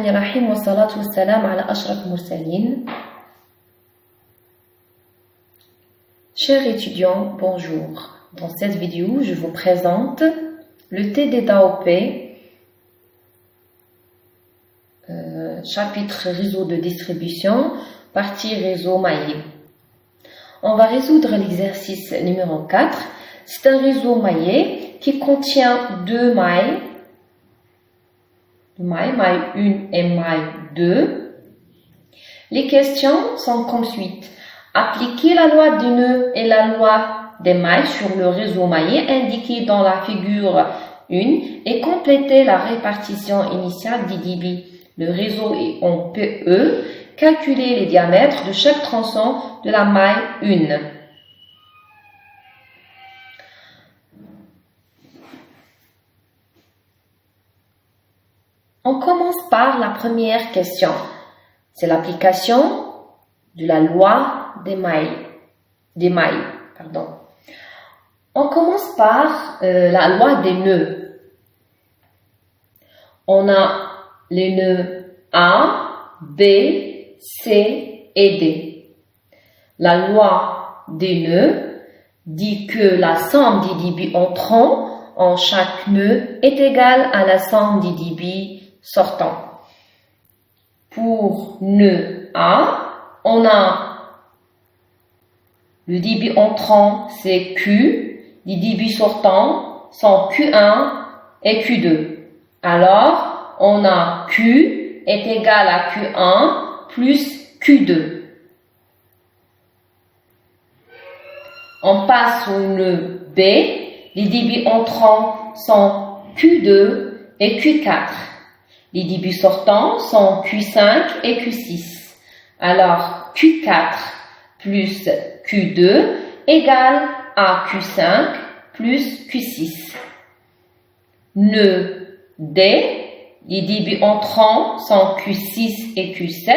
Bismillahirrahmanirrahim wa salatu wa salam ala ashraf mursalin. Chers étudiants, bonjour. Dans cette vidéo, je vous présente le TD d'AOP, chapitre réseau de distribution, partie réseau maillé. On va résoudre l'exercice numéro 4. C'est un réseau maillé qui contient deux mailles, maille 1 et maille 2. Les questions sont comme suit. Appliquer la loi du nœud et la loi des mailles sur le réseau maillé indiqué dans la figure 1 et compléter la répartition initiale des débits. Le réseau est en PE. Calculer les diamètres de chaque tronçon de la maille 1. On commence par la première question. C'est l'application de la loi des mailles. On commence par la loi des nœuds. On a les nœuds A, B, C et D. La loi des nœuds dit que la somme des débits entrants en chaque nœud est égale à la somme des débits sortants. Pour nœud A, on a le débit entrant, c'est Q, les débits sortants sont Q1 et Q2. Alors, on a Q est égal à Q1 plus Q2. On passe au nœud B, les débits entrants sont Q2 et Q4. Les débits sortants sont Q5 et Q6. Alors, Q4 plus Q2 égale à Q5 plus Q6. Nœud D, les débits entrants sont Q6 et Q7.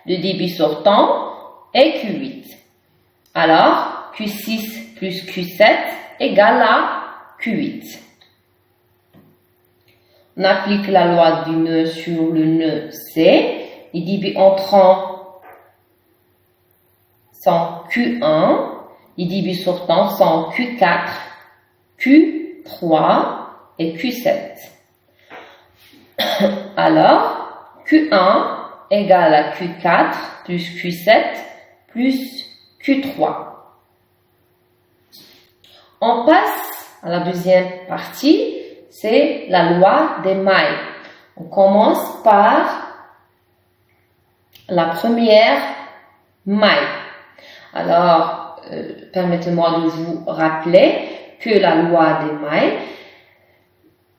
Le débit sortant est Q8. Alors, Q6 plus Q7 égale à Q8. On applique la loi du nœud sur le nœud C. Les débits entrants sont Q1. Les débits sortants sont Q4, Q3 et Q7. Alors, Q1 égale à Q4 plus Q7 plus Q3. On passe à la deuxième partie. C'est la loi des mailles. On commence par la première maille. Alors, permettez-moi de vous rappeler que la loi des mailles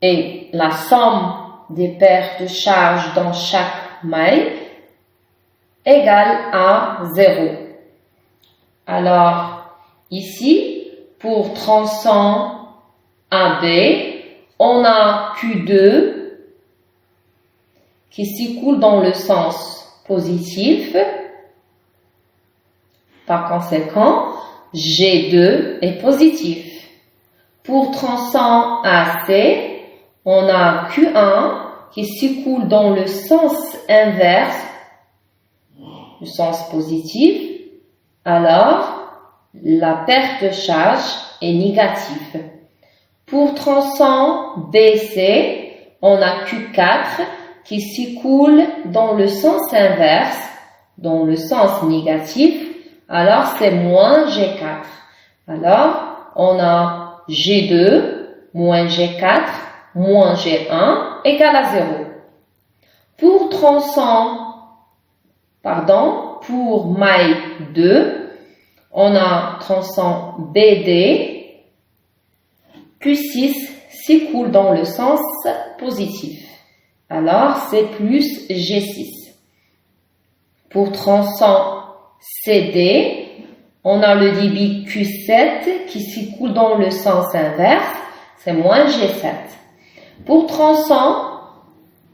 est la somme des paires de charges dans chaque maille égale à 0. Alors, ici, pour tronçon AB, on a Q2 qui s'écoule dans le sens positif. Par conséquent, G2 est positif. Pour tronçon AC, on a Q1 qui s'écoule dans le sens inverse, le sens positif. Alors, la perte de charge est négative. Pour tronçon BC, on a Q4 qui s'écoule dans le sens inverse, dans le sens négatif. Alors, c'est moins G4. Alors, on a G2 moins G4 moins G1 égale à 0. Pour maille 2, on a tronçon BD. Q6 s'écoule dans le sens positif. Alors, c'est plus G6. Pour tronçon CD, on a le débit Q7 qui s'écoule dans le sens inverse. C'est moins G7. Pour tronçon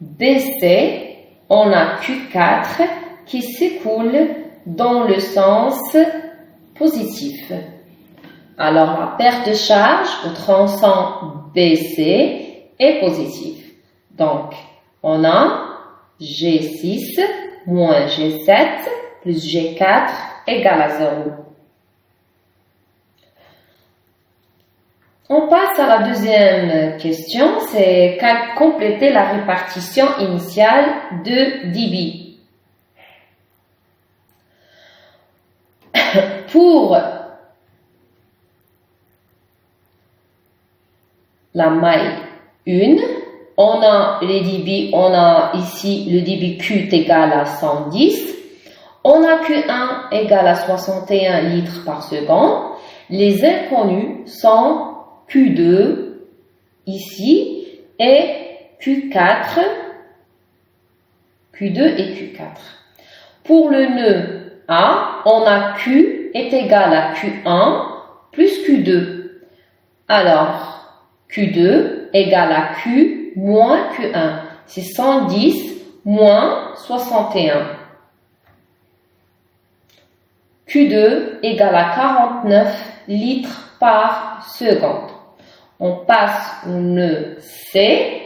BC, on a Q4 qui s'écoule dans le sens positif. Alors, la perte de charge au tronçon BC est positive. Donc, on a G6 moins G7 plus G4 égale à 0. On passe à la deuxième question, c'est compléter la répartition initiale de dB. Pour la maille 1, on a les dB, on a ici le dB Q est égal à 110, on a Q1 égal à 61 litres par seconde. Les inconnus sont Q2 ici et Q4, Q2 et Q4. Pour le nœud A, on a Q est égal à Q1 plus Q2. Alors, Q2 égale à Q moins Q1. C'est 110 moins 61. Q2 égale à 49 litres par seconde. On passe au nœud C.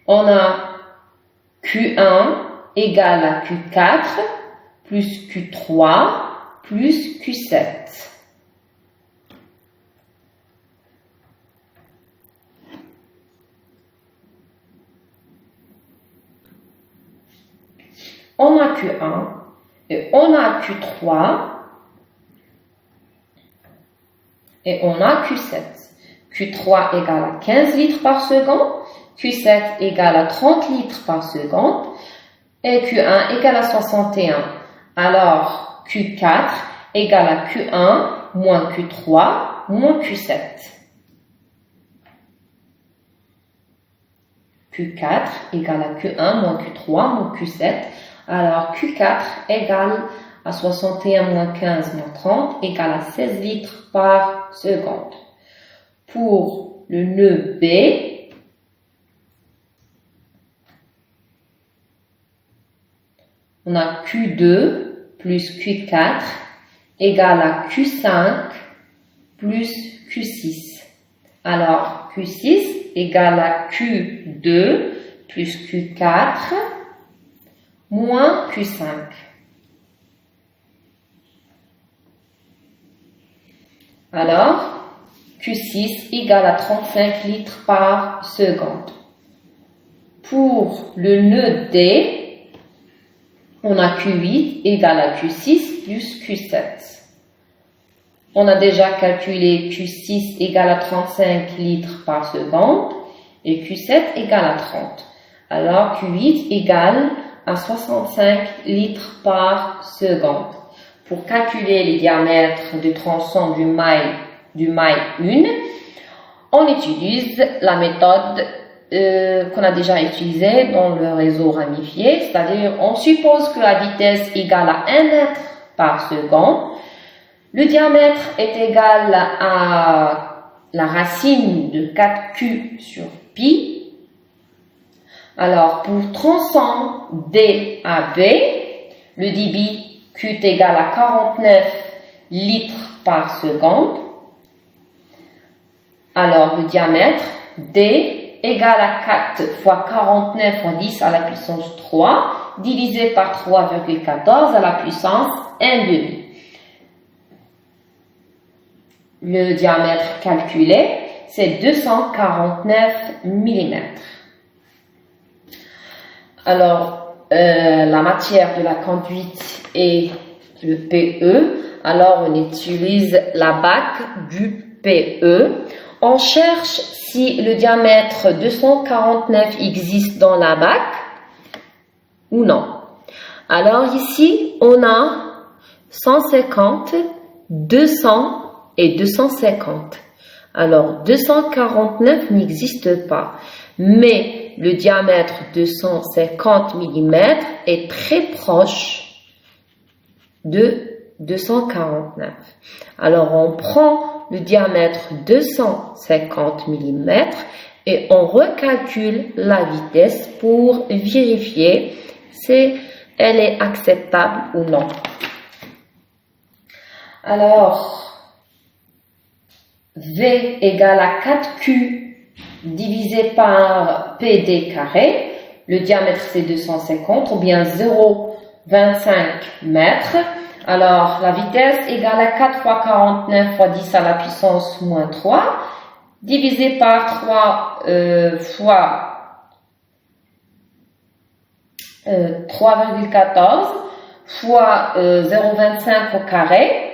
On a Q1 égale à Q4 plus Q3 plus Q7. On a Q1 et on a Q3 et on a Q7. Q3 égale à 15 litres par seconde, Q7 égale à 30 litres par seconde et Q1 égale à 61. Alors, Q4 égale à Q1 moins Q3 moins Q7. Q4 égale à Q1 moins Q3 moins Q7. Alors, Q4 égale à 61 moins 15 moins 30 égale à 16 litres par seconde. Pour le nœud B, on a Q2 plus Q4 égale à Q5 plus Q6. Alors, Q6 égale à Q2 plus Q4 moins Q5. Alors, Q6 égale à 35 litres par seconde. Pour le nœud D, on a Q8 égale à Q6 plus Q7. On a déjà calculé Q6 égale à 35 litres par seconde et Q7 égale à 30. Alors, Q8 égale à 65 litres par seconde. Pour calculer les diamètres de tronçon du maille 1, on utilise la méthode qu'on a déjà utilisée dans le réseau ramifié, c'est-à-dire on suppose que la vitesse égale à 1 mètre par seconde, le diamètre est égal à la racine de 4Q sur pi. Alors pour tronçon DAB, le débit Q est égal à 49 litres par seconde. Alors le diamètre D égale à 4 fois 49 fois 10 à la puissance 3 divisé par 3,14 à la puissance 1,5. Le diamètre calculé, c'est 249 mm. Alors, la matière de la conduite est le PE. Alors, on utilise la bac du PE. On cherche si le diamètre 249 existe dans la bac ou non. Alors, ici, on a 150, 200 et 250. Alors, 249 n'existe pas. Mais le diamètre 250 mm est très proche de 249. Alors, on prend le diamètre 250 mm et on recalcule la vitesse pour vérifier si elle est acceptable ou non. Alors, V égale à 4Q divisé par PD carré. le diamètre c'est 250 ou bien 0,25 mètres. Alors, la vitesse égale à 4 fois 49 fois 10 à la puissance moins 3, divisé par 3 fois 3,14 fois 0,25 au carré.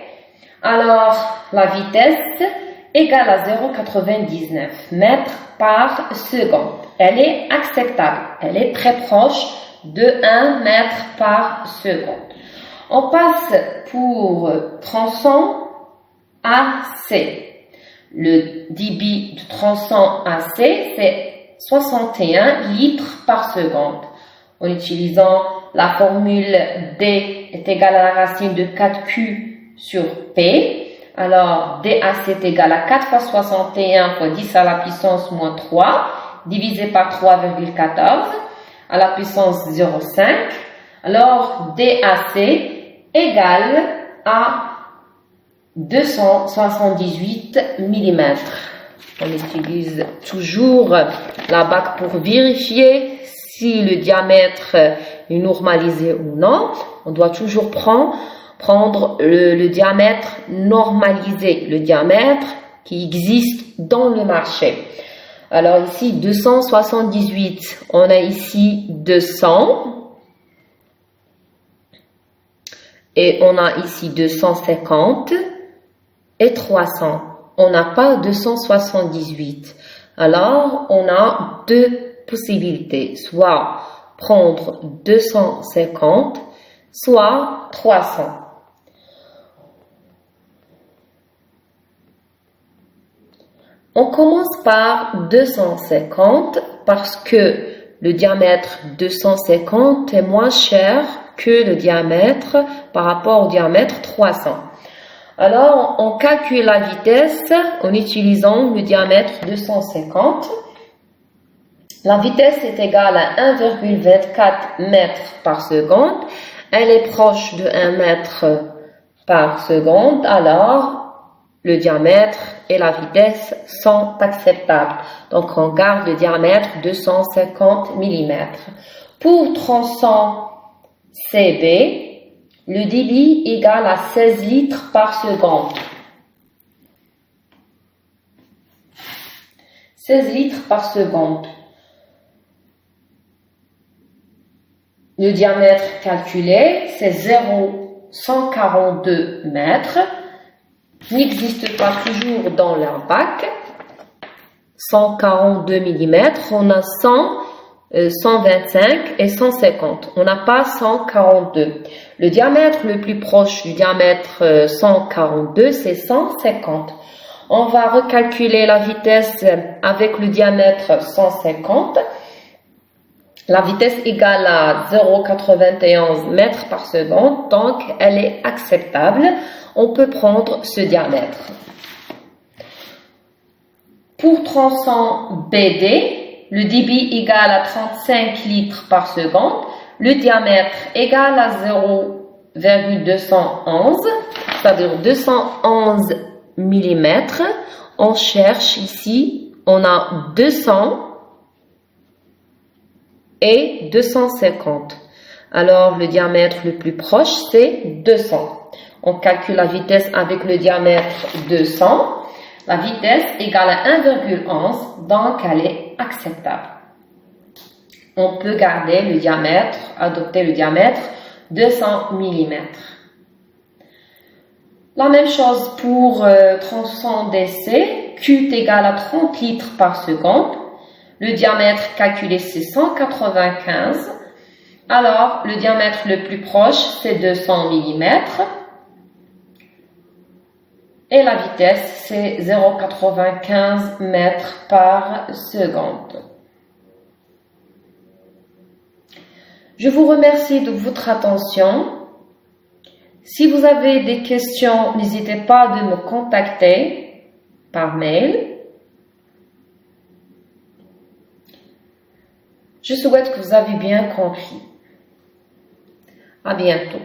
Alors, la vitesse égale à 0,99 mètres par seconde. Elle est acceptable. Elle est très proche de 1 mètre par seconde. On passe pour tronçon AC. Le débit du tronçon AC, c'est 61 litres par seconde. En utilisant la formule D est égale à la racine de 4Q sur P. Alors, DAC est égal à 4 fois 61 fois 10 à la puissance moins 3, divisé par 3,14 à la puissance 0,5. Alors, DAC égale à 278 mm. On utilise toujours la bague pour vérifier si le diamètre est normalisé ou non. On doit toujours prendre le diamètre normalisé, le diamètre qui existe dans le marché. Alors ici 278, on a ici 200 et on a ici 250 et 300. On n'a pas 278. Alors on a deux possibilités, soit prendre 250, soit 300. On commence par 250 parce que le diamètre 250 est moins cher que le diamètre par rapport au diamètre 300. Alors, on calcule la vitesse en utilisant le diamètre 250. La vitesse est égale à 1,24 mètres par seconde. Elle est proche de 1 mètre par seconde. Alors, le diamètre et la vitesse sont acceptables. Donc, on garde le diamètre 250 mm. Pour tronçon CB, le débit égale à 16 litres par seconde. 16 litres par seconde. Le diamètre calculé, c'est 0,142 mètres. N'existe pas toujours dans leur bac. 142 mm, on a 100, 125 et 150. On n'a pas 142. Le diamètre le plus proche du diamètre 142, c'est 150. On va recalculer la vitesse avec le diamètre 150. La vitesse égale à 0,91 mètres par seconde, donc elle est acceptable. On peut prendre ce diamètre. Pour tronçon BD, le débit égale à 35 litres par seconde, le diamètre égale à 0,211, c'est-à-dire 211 mm. On cherche ici, on a 200 et 250. Alors, le diamètre le plus proche, c'est 200. On calcule la vitesse avec le diamètre 200. La vitesse égale à 1,11, donc elle est acceptable. On peut garder le diamètre, adopter le diamètre 200 mm. La même chose pour tronçon DC, Q est égal à 30 litres par seconde. Le diamètre calculé, c'est 195. Alors, le diamètre le plus proche, c'est 200 mm. Et la vitesse, c'est 0,95 mètres par seconde. Je vous remercie de votre attention. Si vous avez des questions, n'hésitez pas de me contacter par mail. Je souhaite que vous avez bien compris. À bientôt.